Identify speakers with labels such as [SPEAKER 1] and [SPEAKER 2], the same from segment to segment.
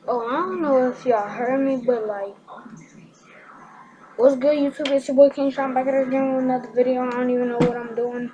[SPEAKER 1] Oh, I don't know if y'all heard me, but like, what's good, YouTube? It's your boy King Sean back at again with another video. I don't even know what I'm doing.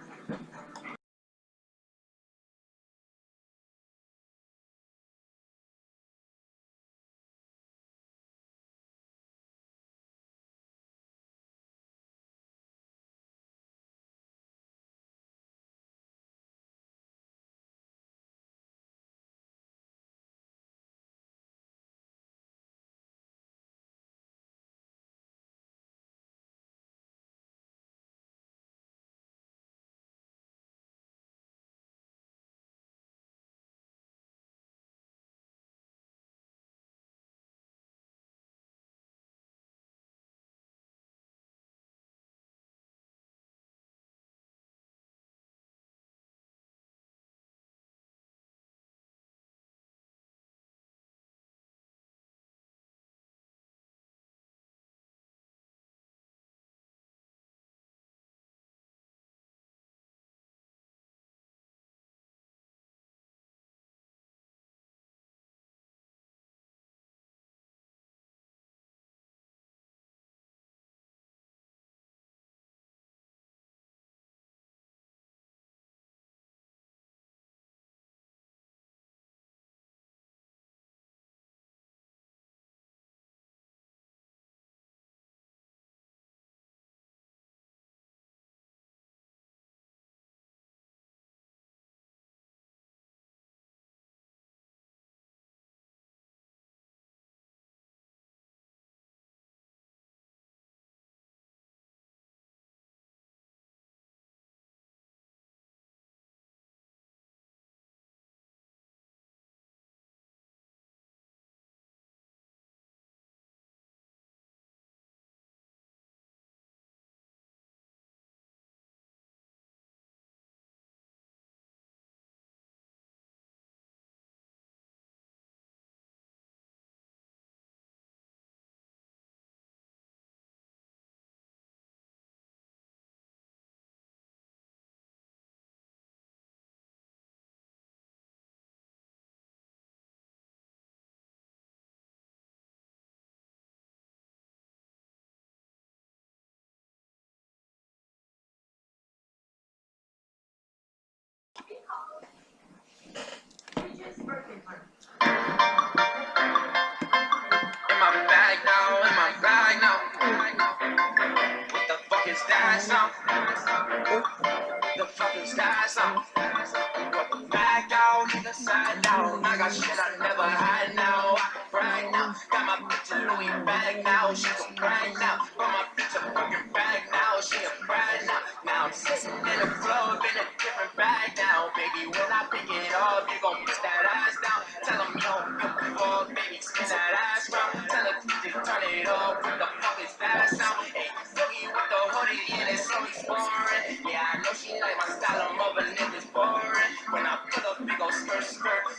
[SPEAKER 2] In my bag now, in my bag now. What the fuck is that sound? The fuck is that sound? Back out, nigga, side down. I got shit I never had now. I can brag now. Got my bitch a Louis bag now. She can brag now. Got my bitch a fucking bag now. She a brag now. Now I'm sitting in the club in a different bag now. Baby, when I pick it up, you gon' push that ass down. Tell them you don't give a fuck, baby, spin that ass round. Tell her to turn it up. What the fuck is that sound? Hey, Boogie with the hoodie and it's so exploring. Yeah, I know she like my style. I'm over niggas boring. When I pull up, big ol' skirt,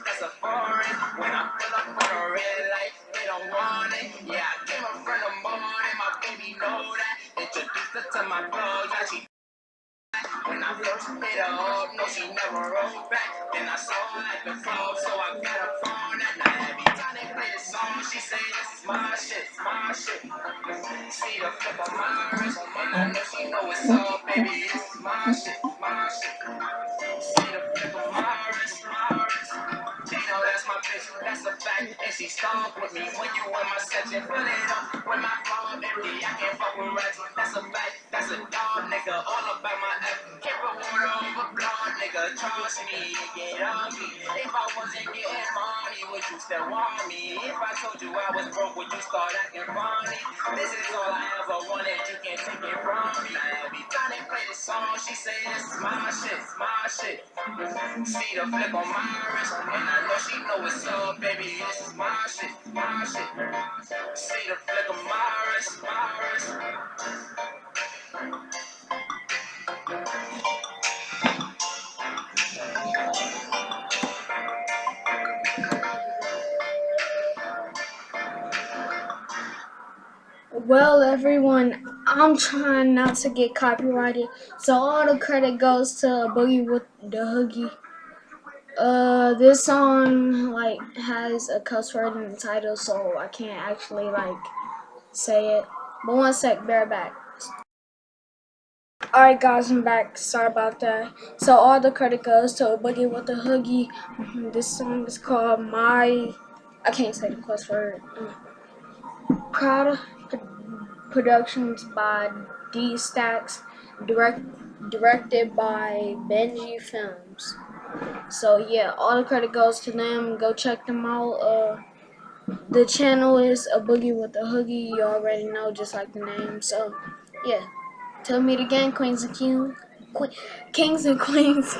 [SPEAKER 2] that's a foreign. When I pull up on a red light, they don't want it. Yeah, I came up from the morning, my baby know that. Introduced her to my plug, yeah, she. When I first hit her up, no, she never rolled back. Then I saw her at the club, so I got her phone. And now every time they play the song, she say, this is my shit, my shit. See the flip on my wrist, and I know she know it's up, baby, this is my shit, my shit. See the flip on my wrist, my wrist. She know that's my bitch, that's a fact, and she stalk with me. When you in my section, fill it up. When my phone empty, I can't fuck with rats. That's a fact, that's a dog, nigga. All about my app. Can't put water over blood, nigga. Trust me, it get ugly. If I wasn't getting money, would you still want me? If I told you I was broke, would you start acting funny? This is all I ever wanted, you can't take it from me. Now every time they play this song, she say this is my shit, my shit. See the flip on my wrist, and I know she know it's up, baby. This is my shit, my shit. See the flick of my wrist, my wrist.
[SPEAKER 1] Well, everyone, I'm trying not to get copyrighted, so all the credit goes to Boogie with the Hoogie. This song like has a cuss word in the title, so I can't actually like say it. But one sec, bear back. Alright guys, I'm back. Sorry about that. So all the credit goes to A Boogie with the Hoogie. This song is called My. I can't say the cuss word. Productions by D Stacks. Directed by Benji Films. So yeah, all the credit goes to them. Go check them out. The channel is A Boogie with the Hoogie. You already know, just like the name. So yeah, tell me it again, Queens and Kings, Kings and Queens.